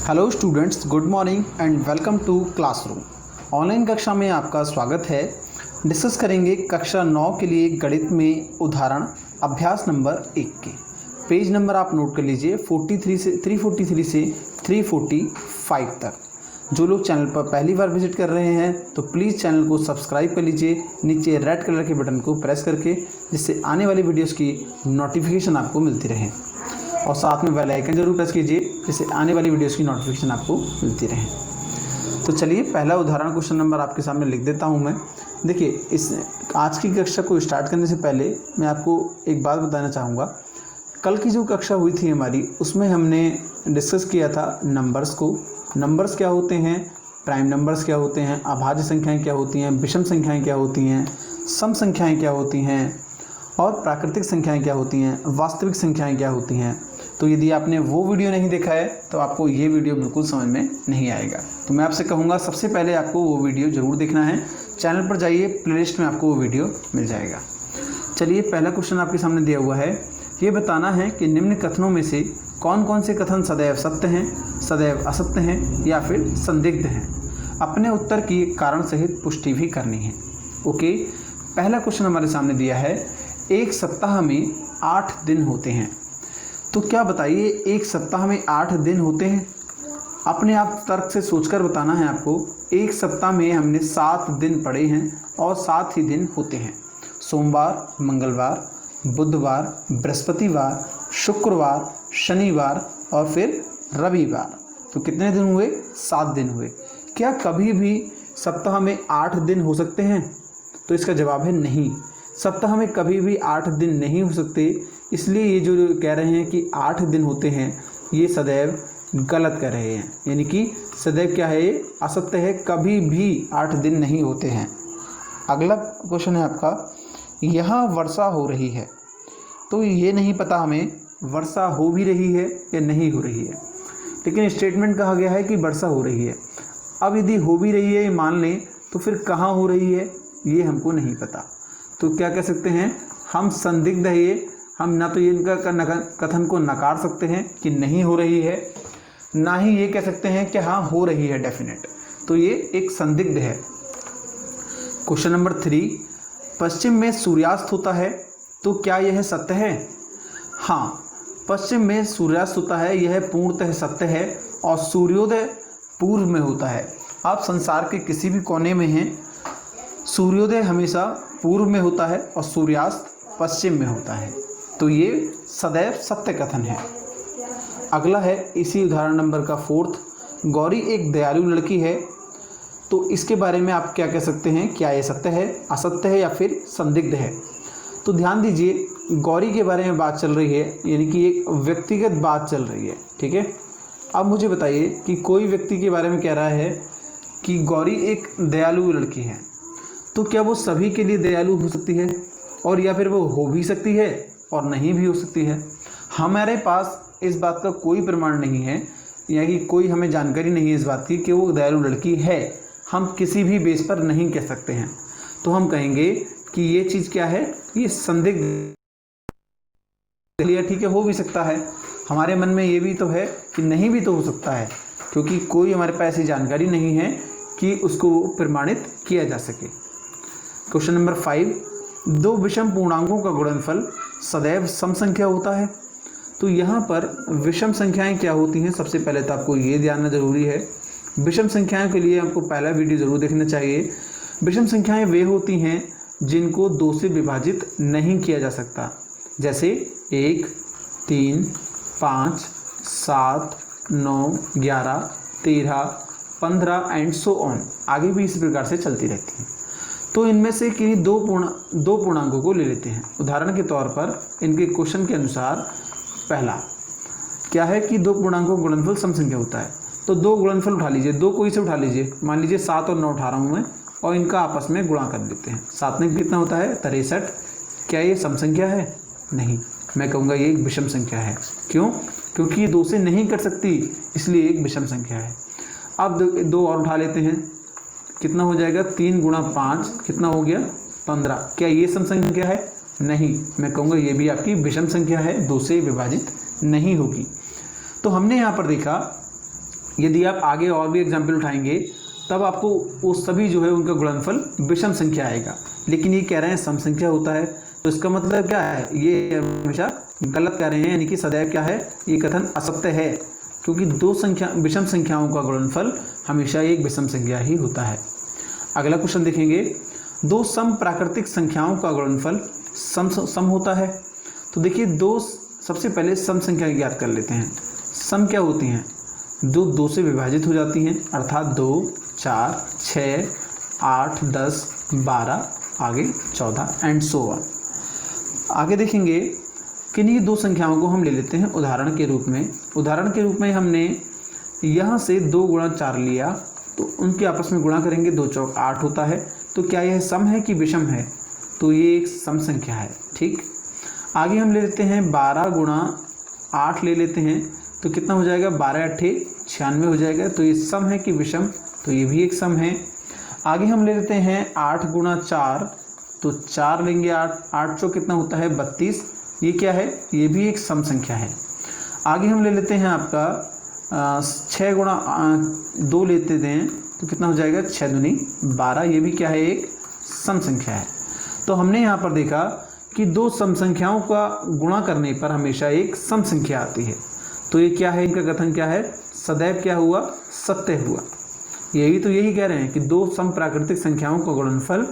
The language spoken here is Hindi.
Hello students, good morning and welcome to classroom. Online कक्षा में आपका स्वागत है। डिस्कस करेंगे कक्षा 9 के लिए गणित में उदाहरण अभ्यास नंबर 1 के पेज नंबर आप नोट कर लीजिए 343 से 345 तक। जो लोग चैनल पर पहली बार विजिट कर रहे हैं तो प्लीज़ चैनल को सब्सक्राइब कर लीजिए नीचे रेड कलर के बटन को प्रेस करके, जिससे आने वाली वीडियोज़ की नोटिफिकेशन आपको मिलती रहे, और साथ में बेल आइकन जरूर प्रेस कीजिए जिससे आने वाली वीडियोस की नोटिफिकेशन आपको मिलती रहे। तो चलिए पहला उदाहरण क्वेश्चन नंबर आपके सामने लिख देता हूं मैं। देखिए, इस आज की कक्षा को स्टार्ट करने से पहले मैं आपको एक बात बताना चाहूँगा। कल की जो कक्षा हुई थी हमारी, उसमें हमने डिस्कस किया था नंबर्स को। नंबर्स क्या होते हैं, प्राइम नंबर्स क्या होते हैं, अभाज्य संख्याएँ क्या होती हैं, विषम संख्याएँ क्या होती हैं, सम संख्याएँ क्या होती हैं, और प्राकृतिक संख्याएँ क्या होती हैं, वास्तविक संख्याएँ क्या होती हैं। तो यदि आपने वो वीडियो नहीं देखा है तो आपको ये वीडियो बिल्कुल समझ में नहीं आएगा। तो मैं आपसे कहूँगा सबसे पहले आपको वो वीडियो ज़रूर देखना है। चैनल पर जाइए, प्लेलिस्ट में आपको वो वीडियो मिल जाएगा। चलिए, पहला क्वेश्चन आपके सामने दिया हुआ है। ये बताना है कि निम्न कथनों में से कौन कौन से कथन सदैव सत्य हैं, सदैव असत्य हैं या फिर संदिग्ध हैं। अपने उत्तर की कारण सहित पुष्टि भी करनी है। ओके, पहला क्वेश्चन हमारे सामने दिया है, एक सप्ताह में 8 दिन होते हैं। तो क्या बताइए, एक सप्ताह में 8 दिन होते हैं? अपने आप तर्क से सोचकर बताना है आपको। एक सप्ताह में हमने 7 दिन पढ़े हैं और 7 ही दिन होते हैं। सोमवार, मंगलवार, बुधवार, बृहस्पतिवार, शुक्रवार, शनिवार और फिर रविवार। तो कितने दिन हुए? 7 दिन हुए। क्या कभी भी सप्ताह में 8 दिन हो सकते हैं? तो इसका जवाब है नहीं। सप्ताह में कभी भी 8 दिन नहीं हो सकते। इसलिए ये जो कह रहे हैं कि 8 दिन होते हैं, ये सदैव गलत कह रहे हैं। यानी कि सदैव क्या है, ये असत्य है। कभी भी 8 दिन नहीं होते हैं। अगला क्वेश्चन है आपका, यहाँ वर्षा हो रही है। तो ये नहीं पता हमें वर्षा हो भी रही है या नहीं हो रही है, लेकिन स्टेटमेंट कहा गया है कि वर्षा हो रही है। अब यदि हो भी रही है मान लें, तो फिर कहाँ हो रही है ये हमको नहीं पता। तो क्या कह सकते हैं हम, संदिग्ध है ये। हम ना तो ये इनका कथन को नकार सकते हैं कि नहीं हो रही है, ना ही ये कह सकते हैं कि हाँ हो रही है डेफिनेट। तो ये एक संदिग्ध है। क्वेश्चन नंबर 3, पश्चिम में सूर्यास्त होता है। तो क्या यह सत्य है? हाँ, पश्चिम में सूर्यास्त होता है, यह पूर्णतः सत्य है। और सूर्योदय पूर्व में होता है। आप संसार के किसी भी कोने में हैं, सूर्योदय हमेशा पूर्व में होता है और सूर्यास्त पश्चिम में होता है। तो ये सदैव सत्य कथन है। अगला है इसी उदाहरण नंबर का 4th, गौरी एक दयालु लड़की है। तो इसके बारे में आप क्या कह सकते हैं, क्या ये सत्य है, असत्य है या फिर संदिग्ध है? तो ध्यान दीजिए, गौरी के बारे में बात चल रही है, यानी कि एक व्यक्तिगत बात चल रही है। ठीक है, अब मुझे बताइए कि कोई व्यक्ति के बारे में कह रहा है कि गौरी एक दयालु लड़की है। तो क्या वो सभी के लिए दयालु हो सकती है, और या फिर वो हो भी सकती है और नहीं भी हो सकती है? हमारे पास इस बात का कोई प्रमाण नहीं है, या कि कोई हमें जानकारी नहीं है इस बात की कि वो दयालु लड़की है। हम किसी भी बेस पर नहीं कह सकते हैं। तो हम कहेंगे कि ये चीज़ क्या है, ये संदिग्ध। ठीक है, हो भी सकता है। हमारे मन में ये भी तो है कि नहीं भी तो हो सकता है, क्योंकि कोई हमारे पास ऐसी जानकारी नहीं है कि उसको प्रमाणित किया जा सके। क्वेश्चन नंबर 5, 2 विषम पूर्णांकों का गुणनफल सदैव सम संख्या होता है। तो यहाँ पर विषम संख्याएं क्या होती हैं, सबसे पहले तो आपको ये जानना जरूरी है। विषम संख्याओं के लिए आपको पहला वीडियो ज़रूर देखना चाहिए। विषम संख्याएं वे होती हैं जिनको 2 से विभाजित नहीं किया जा सकता, जैसे 1, 3, 5, 7, 9, 11, 13, 15 एंड सो ऑन। आगे भी इसी प्रकार से चलती रहती हैं। तो इनमें से किन्हीं दो पूर्णांकों को ले लेते हैं। उदाहरण के तौर पर इनके क्वेश्चन के अनुसार पहला क्या है कि 2 पूर्णांकों का गुणनफल सम संख्या होता है। तो 2 गुणनफल उठा लीजिए, 2 कोई से उठा लीजिए। मान लीजिए 7 और 9 उठा रहा हूँ मैं, और इनका आपस में गुणा कर देते हैं। 7 में कितना होता है? 63। क्या ये सम संख्या है? नहीं, मैं कहूँगा ये एक विषम संख्या है। क्यों? क्योंकि ये 2 से नहीं कर सकती, इसलिए एक विषम संख्या है। अब 2 और उठा लेते हैं, कितना हो जाएगा? 3 गुणा 5 कितना हो गया? 15। क्या ये सम संख्या है? नहीं, मैं कहूँगा ये भी आपकी विषम संख्या है, 2 से विभाजित नहीं होगी। तो हमने यहाँ पर देखा यदि आप आगे और भी एग्जाम्पल उठाएंगे तब आपको वो सभी जो है उनका गुणनफल विषम संख्या आएगा, लेकिन ये कह रहे हैं सम संख्या होता है, तो इसका मतलब क्या है, ये हमेशा गलत कह रहे हैं, यानी कि सदैव क्या है, ये कथन असत्य है, क्योंकि दो संख्या विषम संख्याओं का गुणनफल हमेशा एक विषम संख्या ही होता है। अगला क्वेश्चन देखेंगे, दो सम प्राकृतिक संख्याओं का गुणनफल सम होता है। तो देखिए सबसे पहले सम संख्या ज्ञात कर लेते हैं। सम क्या होती हैं, दो से विभाजित हो जाती हैं, अर्थात 2, 4, 6, 8, 10, 12, आगे 14 एंड सो ऑन। आगे देखेंगे किन्हीं दो संख्याओं को हम ले लेते हैं उदाहरण के रूप में। उदाहरण के रूप में हमने यहाँ से 2 गुणा 4 लिया, तो उनके आपस में गुणा करेंगे, 2 चौक 8 होता है। तो क्या यह सम है कि विषम है, तो ये एक सम संख्या है। ठीक, आगे हम ले लेते हैं 12 गुणा 8 ले लेते हैं, तो कितना हो जाएगा, 12 8 96 हो जाएगा। तो ये सम है कि विषम, तो ये भी एक सम है। आगे हम ले लेते हैं 8 गुणा 4, तो 4 लेंगे, 8 चौक कितना होता है 32, ये क्या है, ये भी एक सम संख्या है। आगे हम ले लेते हैं आपका 6 गुणा 2 लेते हैं, तो कितना हो जाएगा 6 दूनी 12, ये भी क्या है, एक सम संख्या है। तो हमने यहाँ पर देखा कि दो सम संख्याओं का गुणा करने पर हमेशा एक सम संख्या आती है। तो ये क्या है, इनका कथन क्या है, सदैव क्या हुआ, सत्य हुआ। यही कह रहे हैं कि दो सम प्राकृतिक संख्याओं का गुणनफल